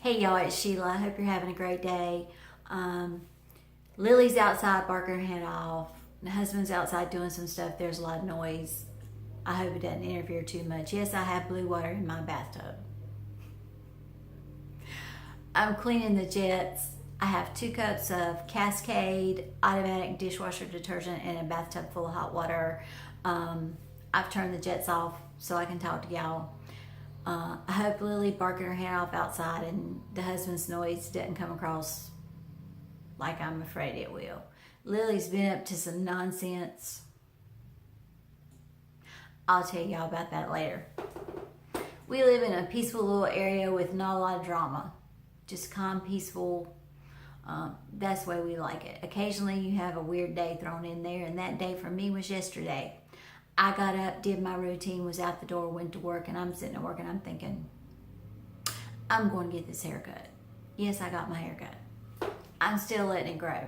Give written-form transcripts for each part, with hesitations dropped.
Hey y'all, it's Sheila. I hope you're having a great day. Lily's outside barking her head off. My husband's outside doing some stuff. There's a lot of noise. I hope it doesn't interfere too much. Yes, I have blue water in my bathtub. I'm cleaning the jets. I have 2 cups of Cascade automatic dishwasher detergent and a bathtub full of hot water. I've turned the jets off so I can talk to y'all. I hope Lily barking her head off outside and the husband's noise doesn't come across like I'm afraid it will. Lily's been up to some nonsense. I'll tell y'all about that later. We live in a peaceful little area with not a lot of drama. Just calm, peaceful. That's the way we like it. Occasionally you have a weird day thrown in there, and that day for me was yesterday. I got up, did my routine, was out the door, went to work, and I'm sitting at work and I'm thinking, I'm going to get this haircut. Yes, I got my haircut. I'm still letting it grow.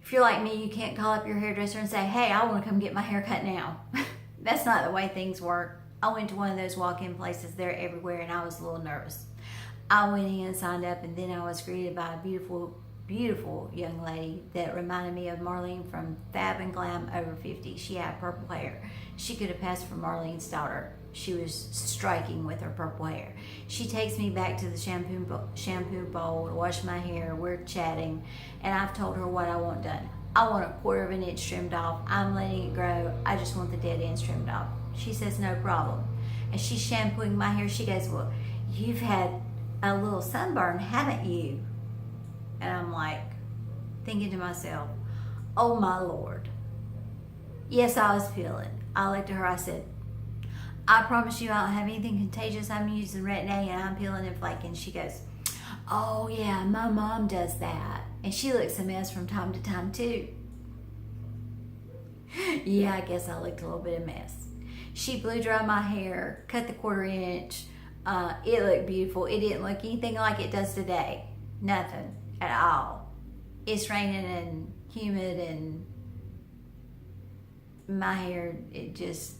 If you're like me, you can't call up your hairdresser and say, hey, I want to come get my haircut now. That's not the way things work. I went to one of those walk-in places. They're everywhere, and I was a little nervous. I went in, signed up, and then I was greeted by a beautiful young lady that reminded me of Marlene from Fab and Glam Over 50. She had purple hair. She could have passed for Marlene's daughter. She was striking with her purple hair. She takes me back to the shampoo bowl to wash my hair. We're chatting, and I've told her what I want done. I want a 1/4 of an inch trimmed off. I'm letting it grow. I just want the dead ends trimmed off. She says, no problem. And she's shampooing my hair. She goes, well, you've had a little sunburn, haven't you? And I'm like, thinking to myself, oh my Lord. Yes, I was peeling. I looked at her, I said, I promise you I don't have anything contagious. I'm using Retin-A and I'm peeling and flaking. She goes, oh yeah, my mom does that. And she looks a mess from time to time too. Yeah, I guess I looked a little bit of a mess. She blew dry my hair, cut the 1/4 inch. It looked beautiful. It didn't look anything like it does today. Nothing at all. It's raining and humid, and my hair, it's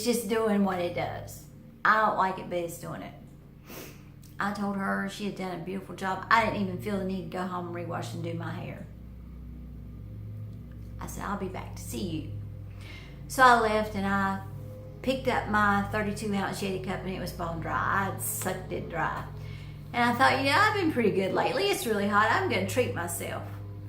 just doing what it does. I don't like it, but it's doing it. I told her she had done a beautiful job. I didn't even feel the need to go home and rewash and do my hair. I said, I'll be back to see you. So I left and I picked up my 32-ounce Yeti cup, and it was bone dry. I'd sucked it dry. And I thought, I've been pretty good lately. It's really hot. I'm going to treat myself.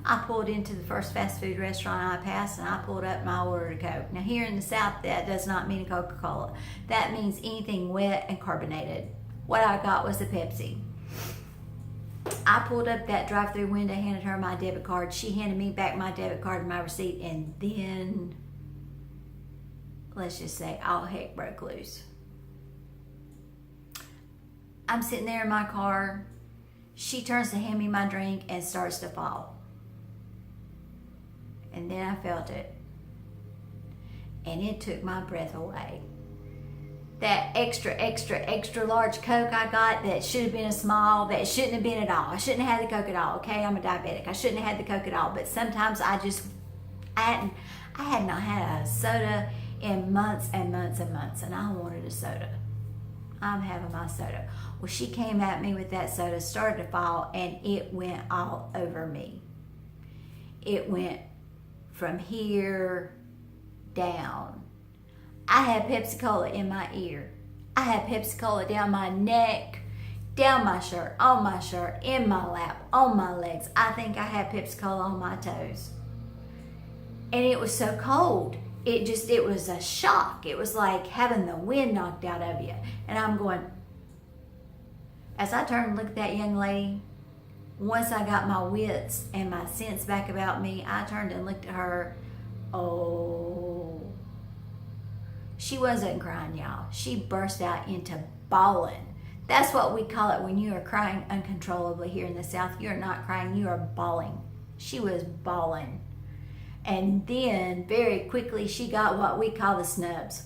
I pulled into the first fast food restaurant I passed, and I pulled up and I ordered a Coke. Now here in the South, that does not mean a Coca-Cola. That means anything wet and carbonated. What I got was a Pepsi. I pulled up that drive-through window, handed her my debit card. She handed me back my debit card and my receipt, and then, let's just say, all heck broke loose. I'm sitting there in my car. She turns to hand me my drink and starts to fall. And then I felt it. And it took my breath away. That extra large Coke I got that should have been a small, that shouldn't have been at all. I shouldn't have had the Coke at all. Okay, I'm a diabetic. I shouldn't have had the Coke at all. But sometimes I had not had a soda in months and months and months, and I wanted a soda. I'm having my soda. Well, she came at me with that soda, started to fall, and it went all over me. It went from here down. I had Pepsi-Cola in my ear. I had Pepsi-Cola down my neck, down my shirt, on my shirt, in my lap, on my legs. I think I had Pepsi-Cola on my toes. And it was so cold. It was a shock. It was like having the wind knocked out of you. And I'm going, as I turned and looked at that young lady, once I got my wits and my sense back about me, I turned and looked at her. Oh, she wasn't crying, y'all. She burst out into bawling. That's what we call it when you are crying uncontrollably here in the South. You're not crying, you are bawling. She was bawling. And then, very quickly, she got what we call the snubs.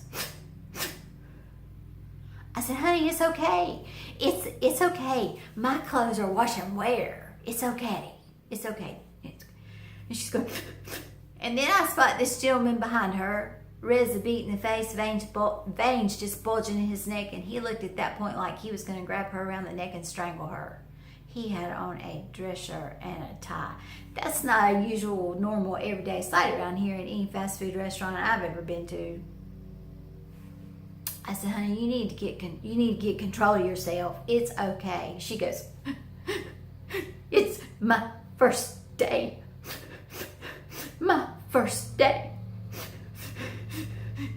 I said, honey, it's okay. It's okay. My clothes are wash and wear. It's okay. It's okay. And she's going, and then I spot this gentleman behind her red as a beet in the face, veins just bulging in his neck, and he looked at that point like he was going to grab her around the neck and strangle her. He had on a dress shirt and a tie. That's not a usual, normal, everyday sight around here in any fast food restaurant I've ever been to. I said, honey, you need to get control of yourself. It's okay. She goes, it's my first day. My first day.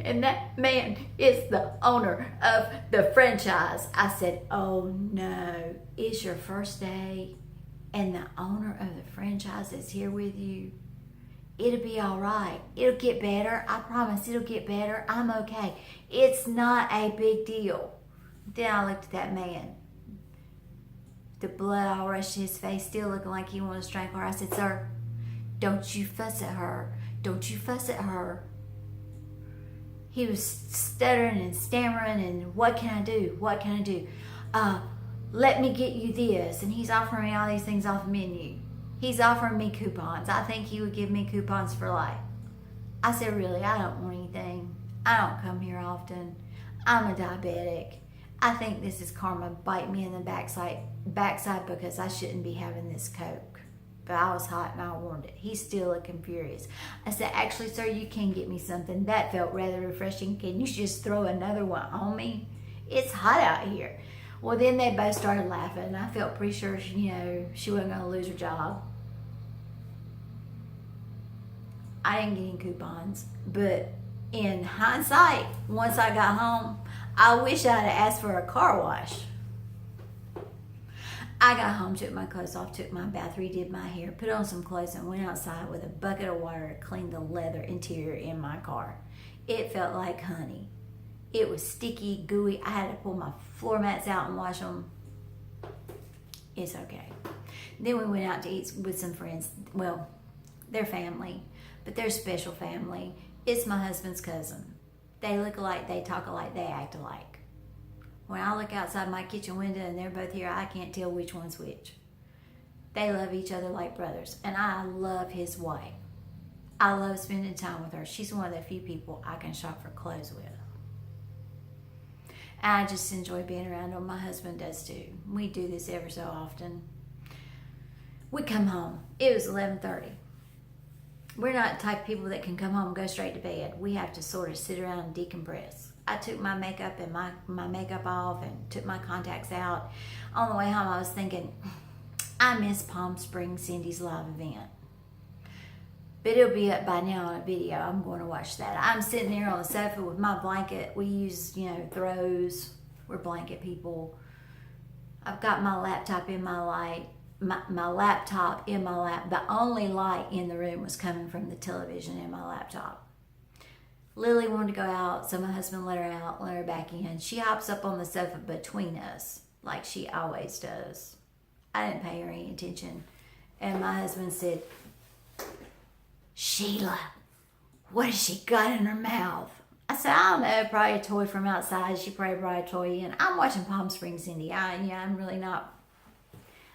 And that man is the owner of the franchise. I said, oh no, it's your first day and the owner of the franchise is here with you. It'll be all right. It'll get better. I promise it'll get better. I'm okay. It's not a big deal. Then I looked at that man. The blood all rushed to his face, still looking like he wanted to strangle her. I said, sir, don't you fuss at her. Don't you fuss at her. He was stuttering and stammering and what can I do? What can I do? Let me get you this. And he's offering me all these things off the menu. He's offering me coupons. I think he would give me coupons for life. I said, really, I don't want anything. I don't come here often. I'm a diabetic. I think this is karma biting me in the backside because I shouldn't be having this Coke. But I was hot and I wanted it. He's still looking furious. I said, actually, sir, you can get me something. That felt rather refreshing. Can you just throw another one on me? It's hot out here. Well, then they both started laughing. And I felt pretty sure, she wasn't going to lose her job. I didn't get any coupons. But in hindsight, once I got home, I wish I had asked for a car wash. I got home, took my clothes off, took my bath, redid my hair, put on some clothes, and went outside with a bucket of water to clean the leather interior in my car. It felt like honey. It was sticky, gooey. I had to pull my floor mats out and wash them. It's okay. Then we went out to eat with some friends. Well, they're family, but they're special family. It's my husband's cousin. They look alike, they talk alike, they act alike. When I look outside my kitchen window and they're both here, I can't tell which one's which. They love each other like brothers, and I love his wife. I love spending time with her. She's one of the few people I can shop for clothes with. And I just enjoy being around them. My husband does too. We do this ever so often. We come home. It was 11:30. We're not the type of people that can come home and go straight to bed. We have to sort of sit around and decompress. I took my makeup and my makeup off and took my contacts out. On the way home, I was thinking, I miss Palm Springs Cindy's live event. But it'll be up by now on a video. I'm going to watch that. I'm sitting there on the sofa with my blanket. We use, throws. We're blanket people. I've got my laptop in my light. My laptop in my lap. The only light in the room was coming from the television in my laptop. Lily wanted to go out, so my husband let her out, let her back in. She hops up on the sofa between us, like she always does. I didn't pay her any attention. And my husband said, Sheila, what has she got in her mouth? I said, I don't know, probably a toy from outside. She probably brought a toy in. I'm watching Palm Springs Cindy. I'm really not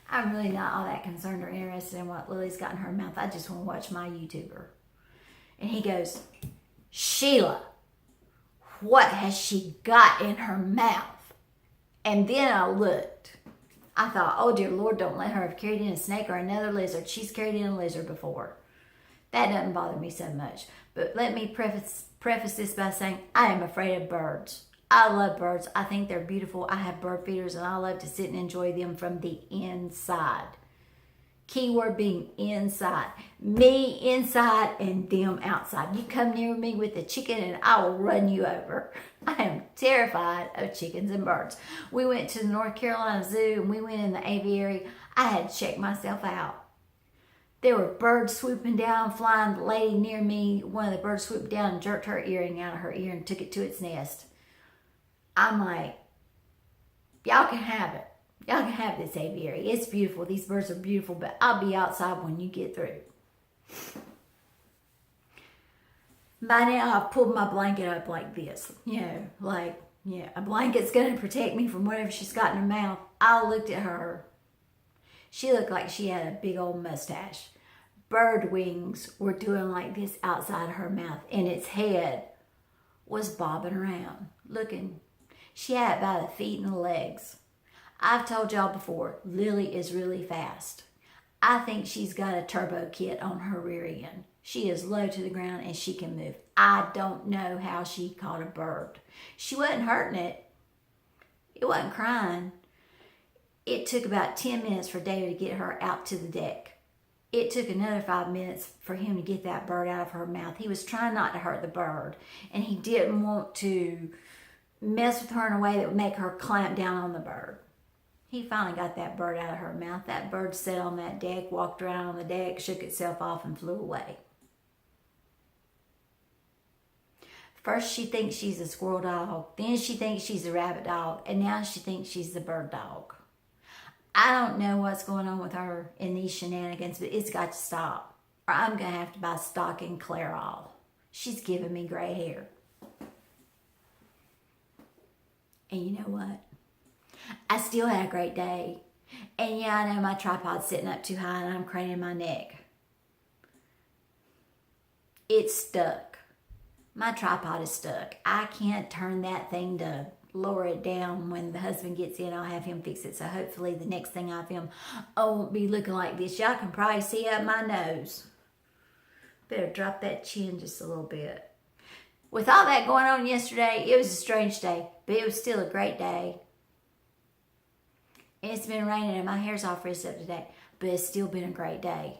all that concerned or interested in what Lily's got in her mouth. I just want to watch my YouTuber. And he goes, Sheila, what has she got in her mouth? And then I looked. I thought, oh dear Lord, don't let her have carried in a snake or another lizard. She's carried in a lizard before. That doesn't bother me so much. But let me preface this by saying I am afraid of birds. I love birds. I think they're beautiful. I have bird feeders and I love to sit and enjoy them from the inside. Keyword being inside. Me inside and them outside. You come near me with a chicken and I will run you over. I am terrified of chickens and birds. We went to the North Carolina Zoo and we went in the aviary. I had to check myself out. There were birds swooping down, flying. The lady near me, one of the birds swooped down and jerked her earring out of her ear and took it to its nest. I'm like, y'all can have it. Y'all can have this aviary. It's beautiful. These birds are beautiful, but I'll be outside when you get through. By now, I've pulled my blanket up like this. A blanket's going to protect me from whatever she's got in her mouth. I looked at her. She looked like she had a big old mustache. Bird wings were doing like this outside of her mouth, and its head was bobbing around, looking. She had it by the feet and the legs. I've told y'all before, Lily is really fast. I think she's got a turbo kit on her rear end. She is low to the ground and she can move. I don't know how she caught a bird. She wasn't hurting it. It wasn't crying. It took about 10 minutes for David to get her out to the deck. It took another 5 minutes for him to get that bird out of her mouth. He was trying not to hurt the bird, and he didn't want to mess with her in a way that would make her clamp down on the bird. He finally got that bird out of her mouth. That bird sat on that deck, walked around on the deck, shook itself off, and flew away. First she thinks she's a squirrel dog, then she thinks she's a rabbit dog, and now she thinks she's the bird dog. I don't know what's going on with her in these shenanigans, but it's got to stop, or I'm going to have to buy stock in Clairol. She's giving me gray hair. And you know what? I still had a great day. And yeah, I know my tripod's sitting up too high and I'm craning my neck. It's stuck. My tripod is stuck. I can't turn that thing to lower it down. When the husband gets in, I'll have him fix it. So hopefully the next thing I film, I won't be looking like this. Y'all can probably see up my nose. Better drop that chin just a little bit. With all that going on yesterday, it was a strange day, but it was still a great day. And it's been raining and my hair's all frizzed up today, but it's still been a great day.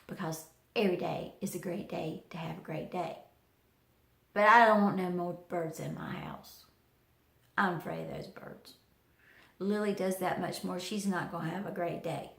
Because every day is a great day to have a great day. But I don't want no more birds in my house. I'm afraid of those birds. Lily does that much more. She's not going to have a great day.